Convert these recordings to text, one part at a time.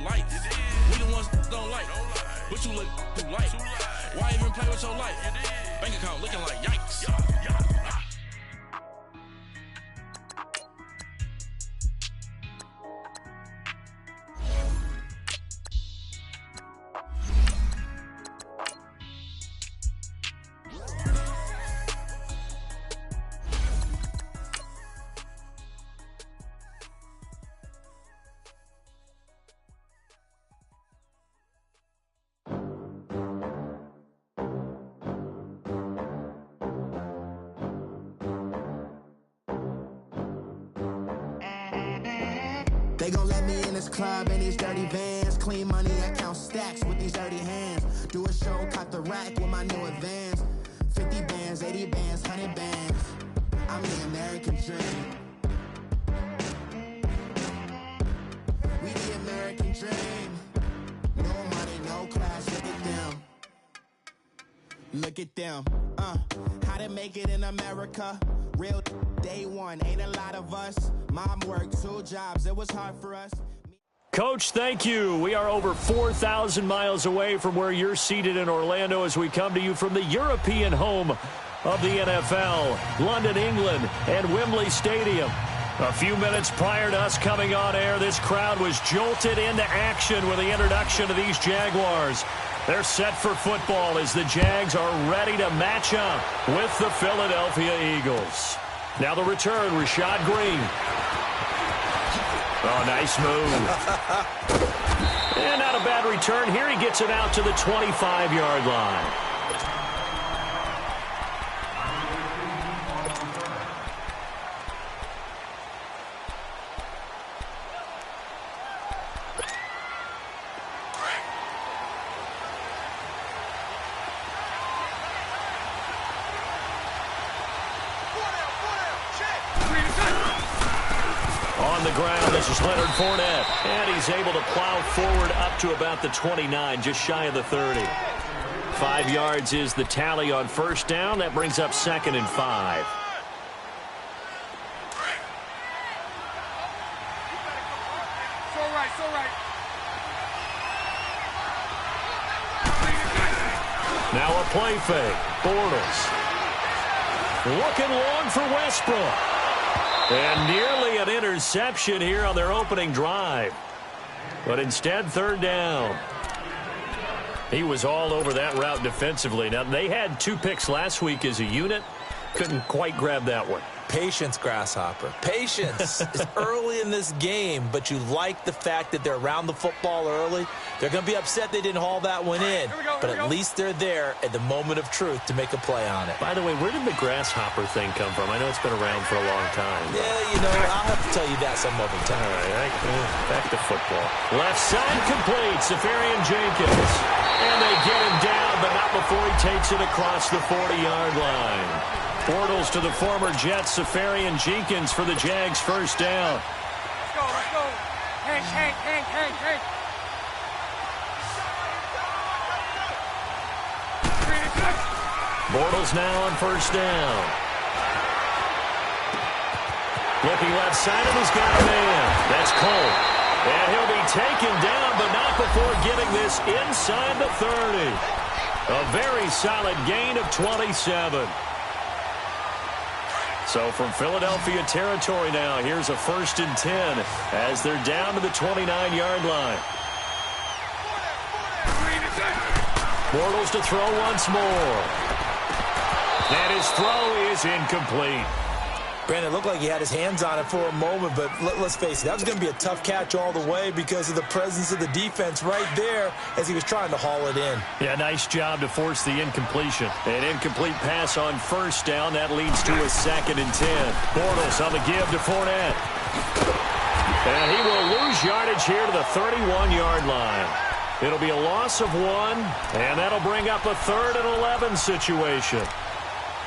lights. We the ones don't like, but you look too light. Why even play with your life? Bank account looking like yikes. They gon' let me in this club in these dirty vans. Clean money, I count stacks with these dirty hands. Do a show, cop the rack with my new advance. 50 bands, 80 bands, 100 bands. I'm the American dream. We the American dream. No money, no class, look at them. Look at them, how to make it in America. Real day one, ain't a lot of us. Mom worked 2 jobs, it was hard for us. Coach, thank you. We are over 4,000 miles away from where you're seated in Orlando as we come to you from the European home of the NFL, London, England, and Wembley Stadium. A few minutes prior to us coming on air, this crowd was jolted into action with the introduction of these Jaguars. They're set for football as the Jags are ready to match up with the Philadelphia Eagles. Now the return, Rashad Green. Oh, nice move. And not a bad return. Here he gets it out to the 25-yard line. On the ground, this is Leonard Fournette. And he's able to plow forward up to about the 29, just shy of the 30. 5 yards is the tally on first down. That brings up 2nd and 5. Now a play fake. Bortles. Looking long for Westbrook. And nearly an interception here on their opening drive. But instead, 3rd down. He was all over that route defensively. Now, they had 2 picks last week as a unit. Couldn't quite grab that one. Patience, Grasshopper. Patience. It's early in this game, but you like the fact that they're around the football early. They're going to be upset they didn't haul that one in, but at least they're there at the moment of truth to make a play on it. By the way, where did the Grasshopper thing come from? I know it's been around for a long time. Yeah, you know, I'll have to tell you that some other time. All right, back to football. Left side complete, Safarian Jenkins. And they get him down, but not before he takes it across the 40-yard line. Bortles to the former Jets, Safarian Jenkins for the Jags' first down. Let's go. Hank. Bortles now on first down. Looking left side, and he's got a man. That's Cole. And he'll be taken down, but not before getting this inside the 30. A very solid gain of 27. So from Philadelphia territory now, here's a 1st and 10 as they're down to the 29-yard line. Bortles to throw once more. And his throw is incomplete. Brandon, it looked like he had his hands on it for a moment, but let's face it, that was going to be a tough catch all the way because of the presence of the defense right there as he was trying to haul it in. Yeah, nice job to force the incompletion. An incomplete pass on first down. That leads to a 2nd and 10. Bortles on the give to Fournette. And he will lose yardage here to the 31-yard line. It'll be a loss of 1, and that'll bring up a 3rd and 11 situation.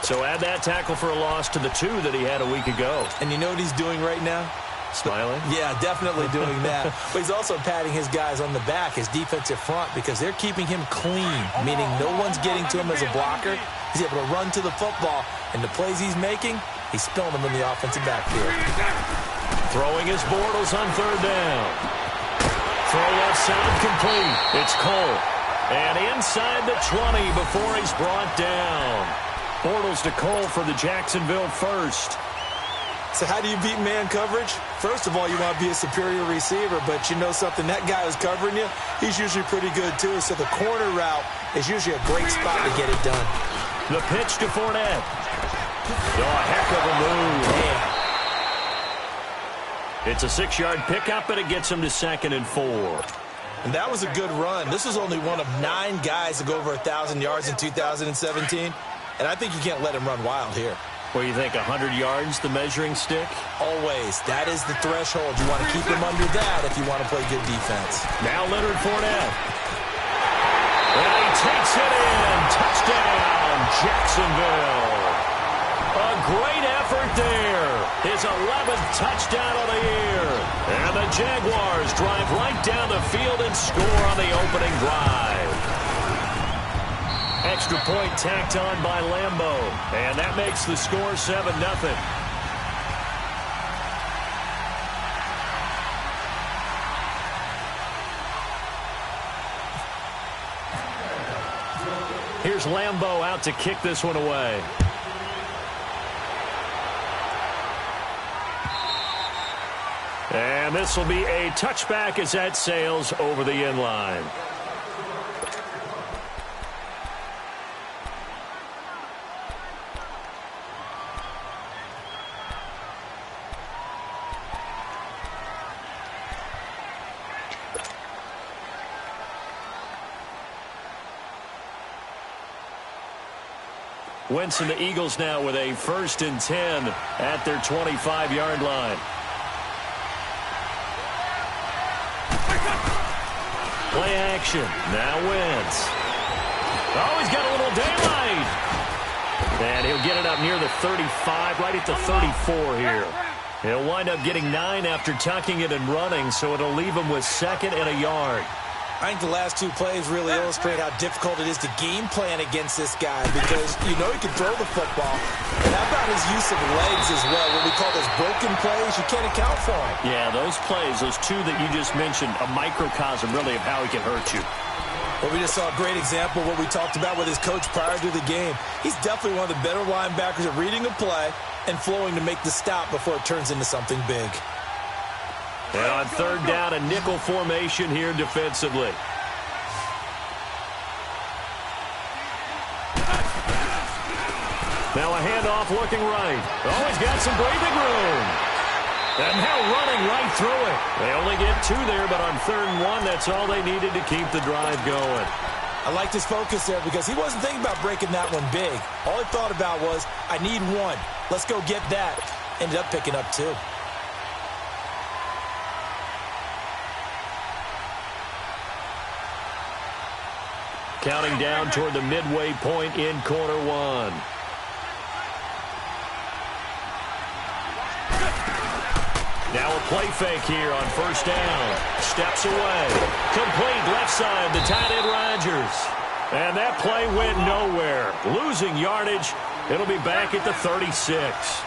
So add that tackle for a loss to the 2 that he had a week ago. And you know what he's doing right now? Smiling? Yeah, definitely doing that. But he's also patting his guys on the back, his defensive front, because they're keeping him clean, meaning no one's getting to him as a blocker. He's able to run to the football, and the plays he's making, he's spilling them in the offensive backfield. Throwing his Bortles on 3rd down. Throw left outside, complete. It's Cole. And inside the 20 before he's brought down. Bortles to Cole for the Jacksonville first. So how do you beat man coverage? First of all, you want to be a superior receiver, but you know something, that guy who's covering you, he's usually pretty good too. So the corner route is usually a great spot to get it done. The pitch to Fournette. Oh, a heck of a move. Man. It's a 6-yard pickup, and it gets him to 2nd and 4. And that was a good run. This was only one of 9 guys to go over 1,000 yards in 2017. And I think you can't let him run wild here. What do you think, 100 yards, the measuring stick? Always. That is the threshold. You want to keep him under that if you want to play good defense. Now Leonard Fournette. And he takes it in. Touchdown, Jacksonville. A great effort there. His 11th touchdown of the year. And the Jaguars drive right down the field and score on the opening drive. Extra point tacked on by Lambeau. And that makes the score 7-0. Here's Lambeau out to kick this one away. And this will be a touchback as that sails over the end line. Wentz and the Eagles now with a 1st and 10 at their 25-yard line. Play action. Now Wentz. Oh, he's got a little daylight. And he'll get it up near the 35, right at the 34 here. He'll wind up getting 9 after tucking it and running, so it'll leave him with 2nd and a yard. I think the last 2 plays really illustrate how difficult it is to game plan against this guy because you know he can throw the football. And how about his use of legs as well? What we call those broken plays, you can't account for them. Yeah, those plays, those 2 that you just mentioned, a microcosm really of how he can hurt you. Well, we just saw a great example of what we talked about with his coach prior to the game. He's definitely one of the better linebackers at reading a play and flowing to make the stop before it turns into something big. And on 3rd down, a nickel formation here defensively. Now a handoff looking right. Oh, he's got some breathing room. And now running right through it. They only get 2 there, but on 3rd and 1, that's all they needed to keep the drive going. I liked his focus there because he wasn't thinking about breaking that one big. All he thought about was, I need 1. Let's go get that. Ended up picking up 2. Counting down toward the midway point in quarter 1. Now a play fake here on 1st down. Steps away. Complete left side, the tight end Rodgers. And that play went nowhere. Losing yardage. It'll be back at the 36.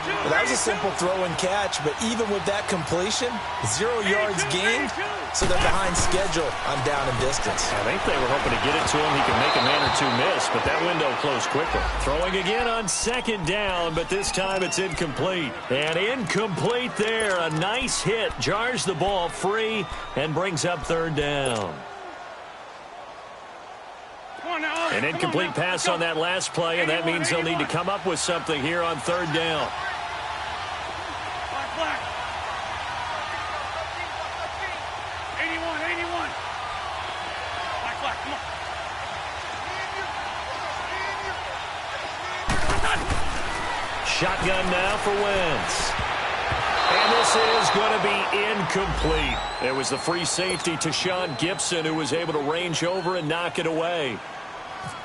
Well, that was a simple throw and catch, but even with that completion, 0 yards gained, so they're behind schedule on down and distance. I think they were hoping to get it to him. He could make a man or 2 miss, but that window closed quickly. Throwing again on 2nd down, but this time it's incomplete. And incomplete there. A nice hit. Jars the ball free and brings up 3rd down. An incomplete pass on that last play, and that means they'll need to come up with something here on 3rd down. Shotgun now for Wentz. And this is going to be incomplete. It was the free safety to Sean Gibson who was able to range over and knock it away.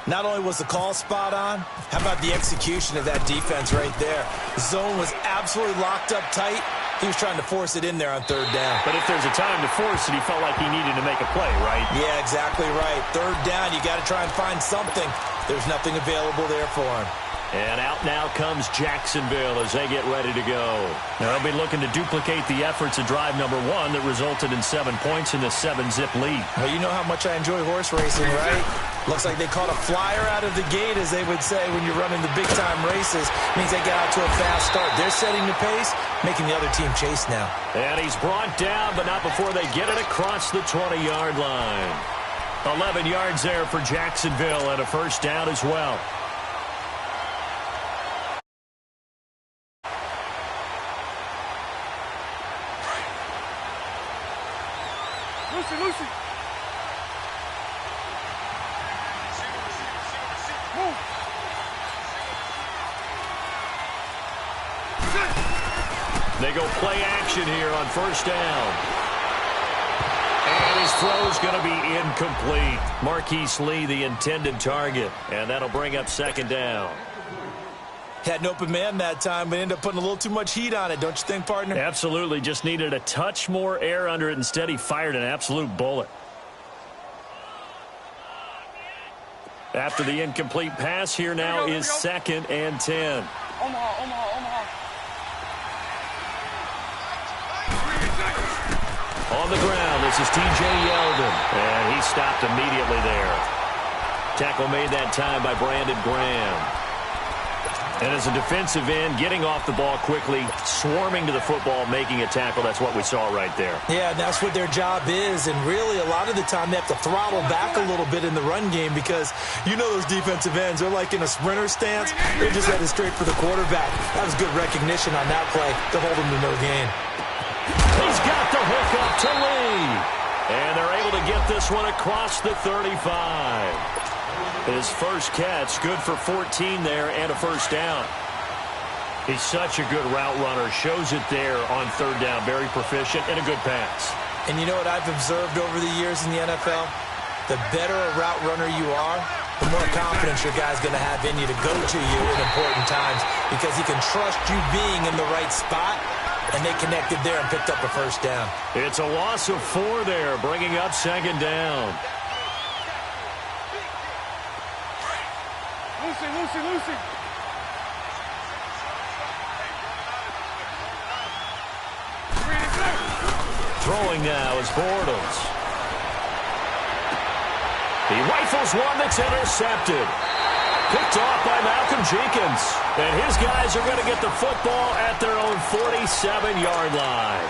Not only was the call spot on, how about the execution of that defense right there? The zone was absolutely locked up tight. He was trying to force it in there on 3rd down. But if there's a time to force it, he felt like he needed to make a play, right? Yeah, exactly right. 3rd down, you got to try and find something. There's nothing available there for him. And out now comes Jacksonville as they get ready to go. They'll be looking to duplicate the efforts of drive number 1 that resulted in 7 points in the 7-zip lead. Well, you know how much I enjoy horse racing, right? Looks like they caught a flyer out of the gate, as they would say when you're running the big-time races. Means they get out to a fast start. They're setting the pace, making the other team chase now. And he's brought down, but not before they get it across the 20-yard line. 11 yards there for Jacksonville and a first down as well. Lucy. Move. They go play action here on first down. And his throw's going to be incomplete. Marquise Lee, the intended target. And that'll bring up second down. Had an open man that time, but ended up putting a little too much heat on it, don't you think, partner? Absolutely. Just needed a touch more air under it. Instead, he fired an absolute bullet. After the incomplete pass, here now is 2nd and 10. Omaha. On the ground, this is T.J. Yeldon. And he stopped immediately there. Tackle made that time by Brandon Graham. And as a defensive end, getting off the ball quickly, swarming to the football, making a tackle, that's what we saw right there. Yeah, that's what their job is. And really, a lot of the time, they have to throttle back a little bit in the run game because you know those defensive ends, they're like in a sprinter stance. They're just headed straight for the quarterback. That was good recognition on that play to hold him to no gain. He's got the hook up to Lee. And they're able to get this one across the 35. His first catch, good for 14 there and a first down. He's such a good route runner. Shows it there on third down. Very proficient and a good pass. And you know what I've observed over the years in the NFL? The better a route runner you are, the more confidence your guy's going to have in you to go to you in important times because he can trust you being in the right spot, and they connected there and picked up a first down. It's a loss of 4 there, bringing up second down. Lucy. Throwing now is Bortles. He rifles one that's intercepted. Picked off by Malcolm Jenkins. And his guys are going to get the football at their own 47-yard line.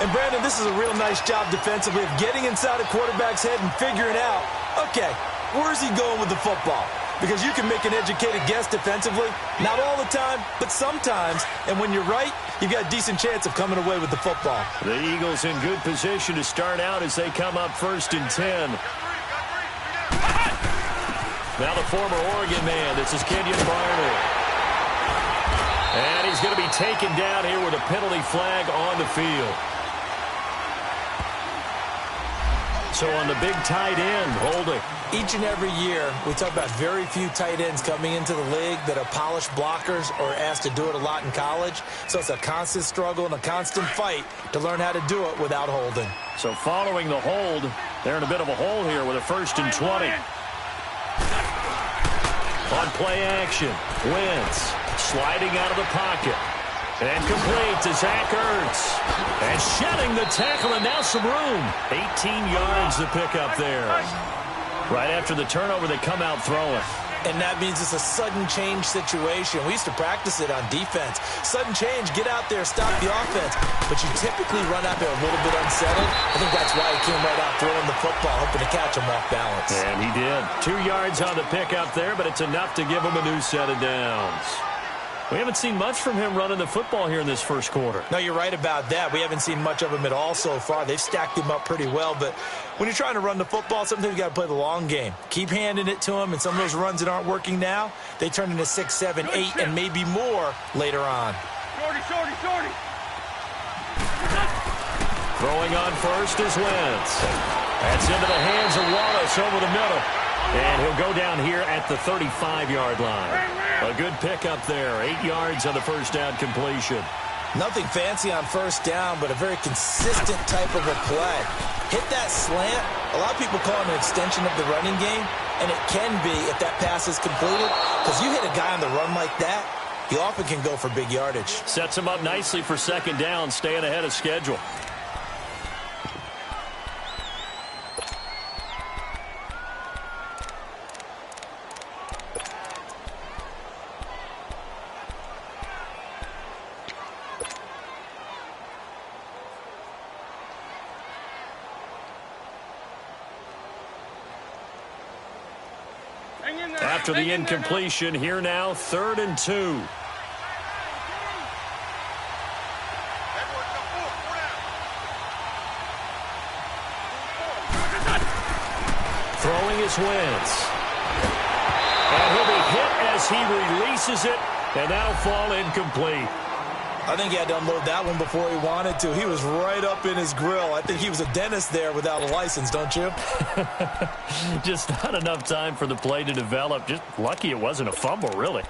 And, Brandon, this is a real nice job defensively of getting inside a quarterback's head and figuring out, okay, where's he going with the football? Because you can make an educated guess defensively. Not all the time, but sometimes. And when you're right, you've got a decent chance of coming away with the football. The Eagles in good position to start out as they come up 1st and 10. Now the former Oregon man. This is Kenyon Barner. And he's going to be taken down here with a penalty flag on the field. So on the big tight end, holding. Each and every year, we talk about very few tight ends coming into the league that are polished blockers or asked to do it a lot in college. So it's a constant struggle and a constant fight to learn how to do it without holding. So following the hold, they're in a bit of a hole here with a 1st and 20. On play action, Wentz sliding out of the pocket. And complete to Zach Ertz. And shedding the tackle, and now some room. 18 yards to pick up there. Right after the turnover, they come out throwing. And that means it's a sudden change situation. We used to practice it on defense. Sudden change, get out there, stop the offense. But you typically run out there a little bit unsettled. I think that's why he came right out throwing the football, hoping to catch him off balance. And he did. 2 yards on the pickup there, but it's enough to give him a new set of downs. We haven't seen much from him running the football here in this first quarter. No, you're right about that. We haven't seen much of him at all so far. They've stacked him up pretty well, but when you're trying to run the football, sometimes you got to play the long game. Keep handing it to him, and some of those runs that aren't working now, they turn into 6, 7, 8, and maybe more later on. Shorty. Throwing on first is Wentz. That's into the hands of Wallace over the middle. And he'll go down here at the 35-yard line. A good pickup there. 8 yards on the first down completion. Nothing fancy on first down, but a very consistent type of a play. Hit that slant. A lot of people call it an extension of the running game. and it can be if that pass is completed, because you hit a guy on the run like that, he often can go for big yardage. Sets him up nicely for second down, staying ahead of schedule. After the incompletion, here now, 3rd and 2. Throwing is Wentz. And he'll be hit as he releases it, and that'll fall incomplete. I think he had to unload that one before he wanted to. He was right up in his grill. I think he was a dentist there without a license, don't you? Just not enough time for the play to develop. Just lucky it wasn't a fumble, really.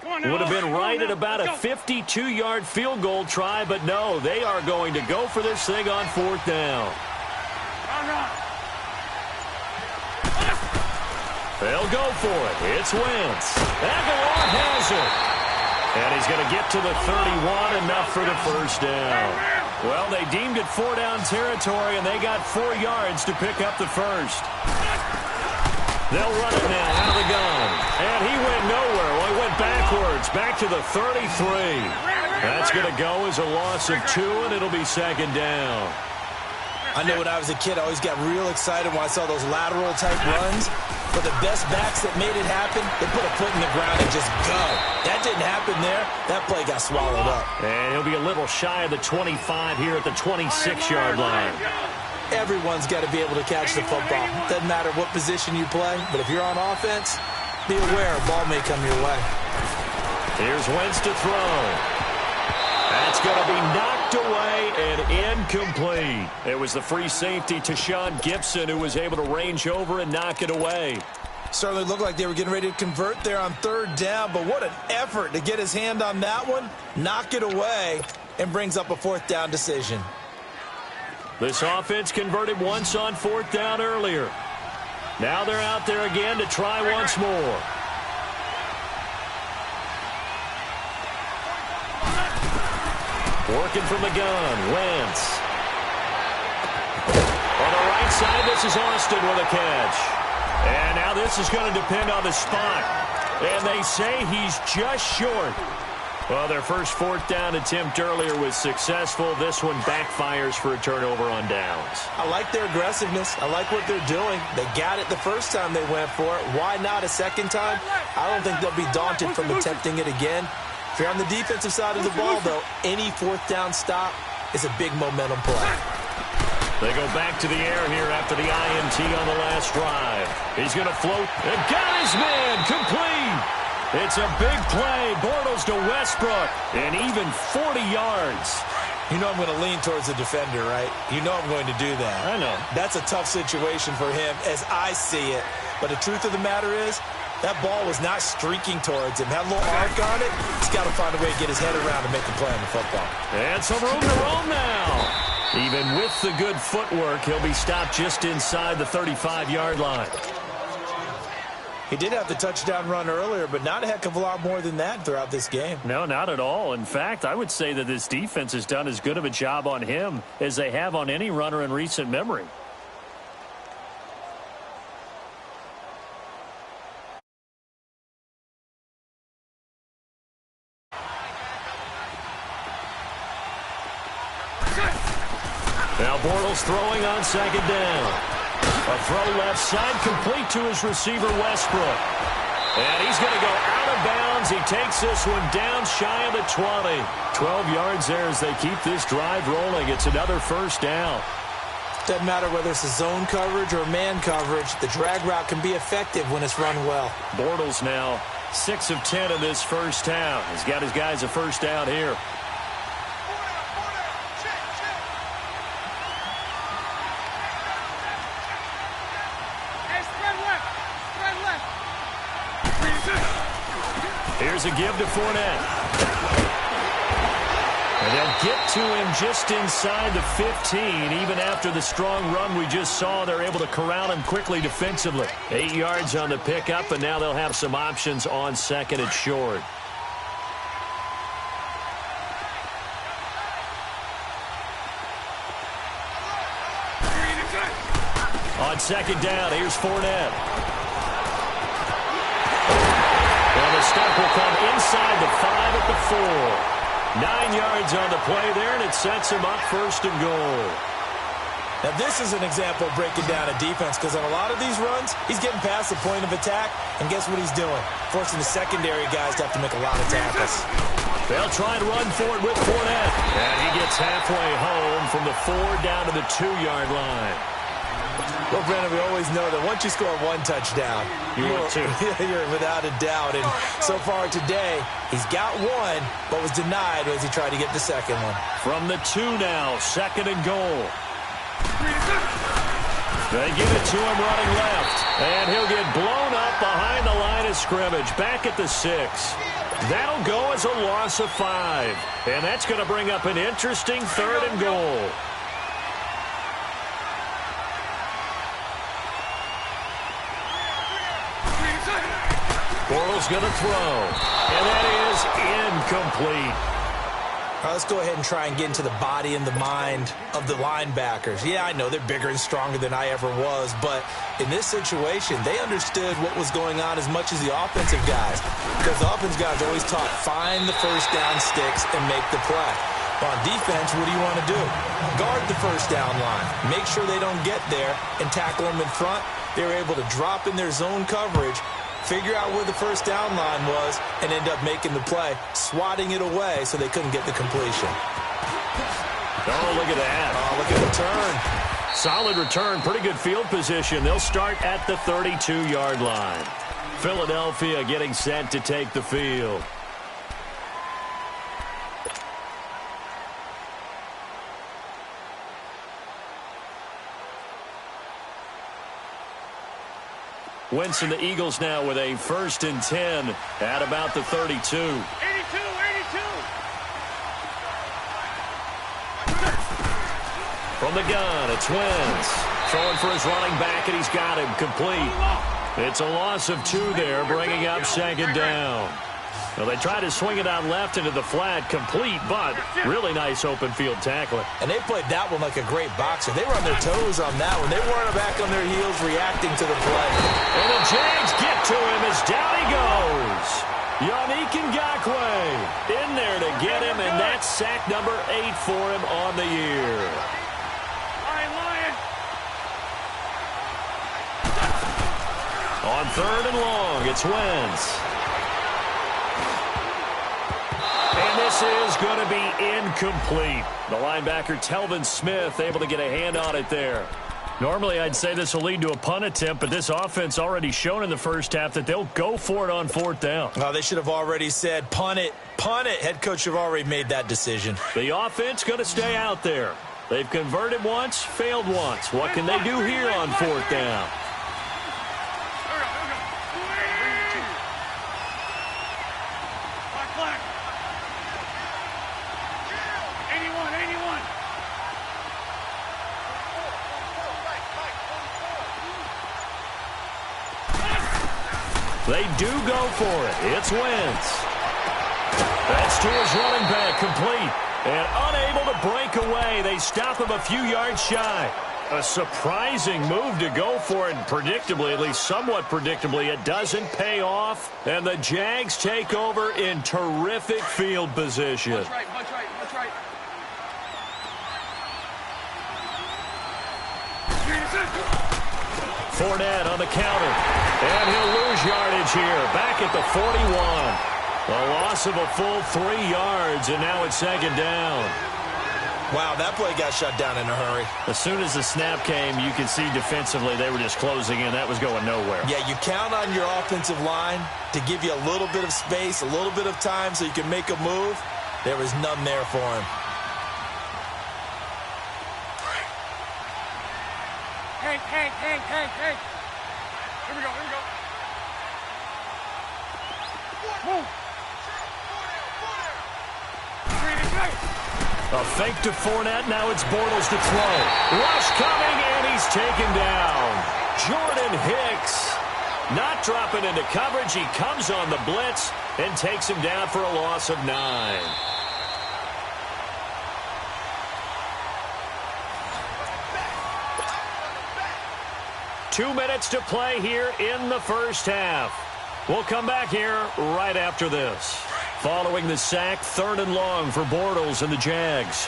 Would have been right at about a 52-yard field goal try, but no, they are going to go for this thing on 4th down. They'll go for it. It's Wentz. Aguilar has it. And he's going to get to the 31, enough for the first down. Well, they deemed it 4-down territory, and they got 4 yards to pick up the first. They'll run it now out of the gun. And he went nowhere. Well, he went backwards, back to the 33. That's going to go as a loss of 2, and it'll be second down. I know when I was a kid, I always got real excited when I saw those lateral-type runs. But the best backs that made it happen, they put a foot in the ground and just go. That didn't happen there. That play got swallowed up. And he'll be a little shy of the 25 here at the 26-yard line. Everyone's got to be able to catch the football. Doesn't matter what position you play, but if you're on offense, be aware a ball may come your way. Here's Wentz to throw. That's going to be knocked away and incomplete. It was the free safety to Sean Gibson who was able to range over and knock it away. Certainly looked like they were getting ready to convert there on 3rd down, but what an effort to get his hand on that one, knock it away, and brings up a 4th down decision. This offense converted once on 4th down earlier. Now they're out there again to try once more. Working from the gun, Wentz. On the right side, this is Austin with a catch. And now this is going to depend on the spot. And they say he's just short. Well, their first 4th down attempt earlier was successful. This one backfires for a turnover on downs. I like their aggressiveness. I like what they're doing. They got it the first time they went for it. Why not a second time? I don't think they'll be daunted from attempting it again. If you're on the defensive side of the ball, though, any 4th down stop is a big momentum play. They go back to the air here after the INT on the last drive. He's going to float and got his man complete. It's a big play. Bortles to Westbrook, and even 40 yards. You know I'm going to lean towards the defender, right? You know I'm going to do that. I know. That's a tough situation for him as I see it. But the truth of the matter is, that ball was not streaking towards him. Had a little arc on it. He's got to find a way to get his head around and make a play on the football. And some room to roam now. Even with the good footwork, he'll be stopped just inside the 35-yard line. He did have the touchdown run earlier, but not a heck of a lot more than that throughout this game. No, not at all. In fact, I would say that this defense has done as good of a job on him as they have on any runner in recent memory. Now Bortles throwing on second down. A throw left side complete to his receiver Westbrook. And he's going to go out of bounds. He takes this one down shy of the 20. 12 yards there as they keep this drive rolling. It's another first down. Doesn't matter whether it's a zone coverage or man coverage. The drag route can be effective when it's run well. Bortles now 6 of 10 in this first half. He's got his guys a first down here. Here's a give to Fournette. And they'll get to him just inside the 15. Even after the strong run we just saw, they're able to corral him quickly defensively. 8 yards on the pickup, and now they'll have some options on second and short. On second down, here's Fournette. And the stop will come inside the 5 at the 4. 9 yards on the play there, and it sets him up first and goal. Now, this is an example of breaking down a defense, because on a lot of these runs, he's getting past the point of attack, and guess what he's doing? Forcing the secondary guys to have to make a lot of tackles. They'll try and run for it with Fournette. And he gets halfway home from the 4 down to the 2-yard line. Well, Brandon, we always know that once you score one touchdown, you're without a doubt. And so far today, he's got one, but was denied as he tried to get the second one. From the 2 now, second and goal. They give it to him running left. And he'll get blown up behind the line of scrimmage, back at the 6. That'll go as a loss of 5. And that's going to bring up an interesting third and goal. Bortles going to throw, and that is incomplete. All right, let's go ahead and try and get into the body and the mind of the linebackers. Yeah, I know they're bigger and stronger than I ever was, but in this situation, they understood what was going on as much as the offensive guys, because the offensive guys always taught, find the first down sticks and make the play. On defense, what do you want to do? Guard the first down line. Make sure they don't get there and tackle them in front. They were able to drop in their zone coverage, figure out where the first down line was, and end up making the play, swatting it away so they couldn't get the completion. Oh, look at that. Oh, look at the return. Solid return, pretty good field position. They'll start at the 32-yard line. Philadelphia getting set to take the field. Winston, the Eagles now with a 1st and 10 at about the 32. 82. From the gun, it's Wentz. Throwing for his running back, and he's got him complete. It's a loss of 2 there, bringing up second down. Well, they try to swing it out left into the flat, complete, but really nice open field tackling. And they played that one like a great boxer. They were on their toes on that one. They weren't back on their heels reacting to the play. And the Jags get to him as down he goes. Yannick Ngakoue in there to get him, and that's sack number 8 for him on the year. On 3rd and long, it's Wentz. And this is going to be incomplete. The linebacker, Telvin Smith, able to get a hand on it there. Normally, I'd say this will lead to a punt attempt, but this offense already shown in the first half that they'll go for it on 4th down. Well, they should have already said, punt it, punt it. Head coach should have already made that decision. The offense going to stay out there. They've converted once, failed once. What can they do here on 4th down? They do go for it. It's Wentz. That's to his running back, complete. And unable to break away. They stop him a few yards shy. A surprising move to go for it. Predictably, at least somewhat predictably, it doesn't pay off. And the Jags take over in terrific field position. Much right. Fournette on the counter. And he'll lose yardage here. Back at the 41. A loss of a full 3 yards, and now it's 2nd down. Wow, that play got shut down in a hurry. As soon as the snap came, you could see defensively they were just closing in. That was going nowhere. Yeah, you count on your offensive line to give you a little bit of space, a little bit of time so you can make a move. There was none there for him. Hey. Here we go. Move. A fake to Fournette. Now it's Bortles to throw. Rush coming, and he's taken down. Jordan Hicks not dropping into coverage. He comes on the blitz and takes him down for a loss of 9. Two minutes to play here in the first half. We'll come back here right after this. Following the sack, 3rd and long for Bortles and the Jags.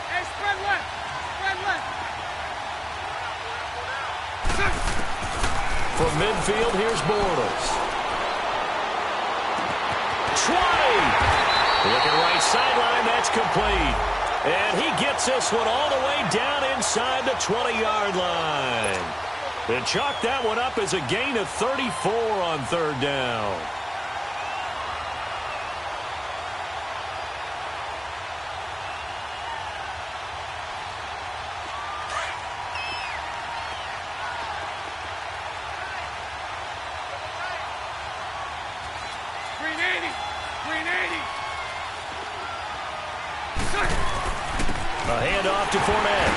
Hey, spread left. Spread left. From midfield, here's Bortles. 20. Looking right sideline, that's complete. And he gets this one all the way down inside the 20-yard line. And chalk that one up as a gain of 34 on 3rd down. A handoff to Fournette.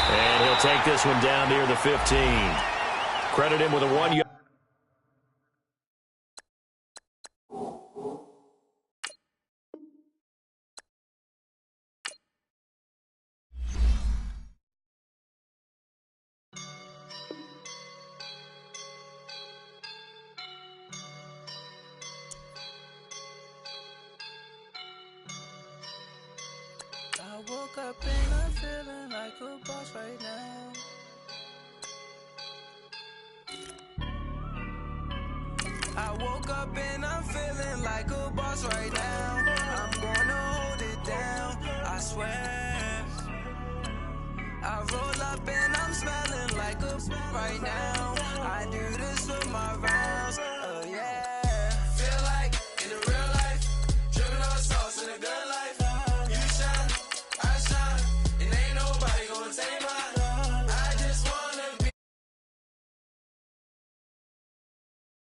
And he'll take this one down near the 15. Credit him with a 1-yard. I woke up and I'm feeling like a boss right now. I woke up and I'm feeling like a boss right now. I'm gonna hold it down, I swear. I roll up and I'm smelling like a right now.